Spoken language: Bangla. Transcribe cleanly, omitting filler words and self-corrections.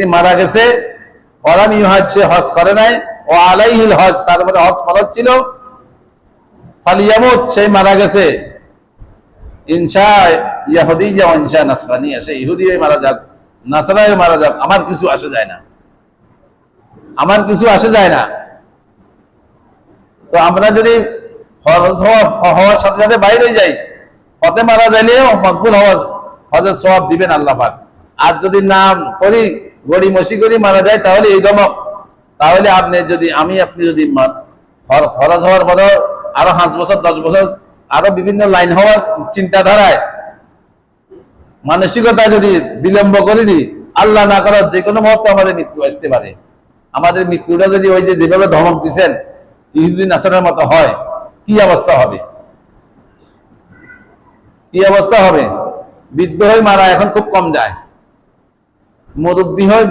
তিনি মারা গেছে, ওয়ালাম ইউহাজ, সে হজ করে নাই, ও আলাইহিল হজ, তার উপরে হজ ফরজ ছিল, ফালিয়ামুত, সে মারা গেছে, ইনশা ইয়াহুদিয়া ওয়া ইনশা নাসরানিয়া, সে ইহুদি হয়ে মারা যাক, নাসরানি হয়ে মারা যাক, আমার কিছু আসে যায় না, আমার কিছু আসে যায় না। তো আমরা যদি ফরজ হওয়ার সাথে সাথে বাইরে যাই, হতে মারা যাইলেও মকবুল হজের সওয়াব দিবেন আল্লাহ পাক। আর যদি নাম করি গড়ি মসি করি মারা যায়, তাহলে এই ধমক, তাহলে আপনি যদি আপনি যদি ফরজ হওয়ার পর আরো 5 বছর 10 বছর আরো বিভিন্ন লাইন হওয়ার চিন্তাধারায় মানসিকতায় যদি বিলম্ব করে দিই, আল্লাহ না করার যে কোনো মুহূর্তে আমাদের মৃত্যু আসতে পারে। আমাদের মৃত্যুটা যদি ওই যে যেভাবে ধমক দিচ্ছেন ইহুদি নাসারার মতো হয়, কি অবস্থা হবে, কি অবস্থা হবে? বৃদ্ধ হয়ে মারা এখন খুব কম যায়, মুরব্বী হয়ে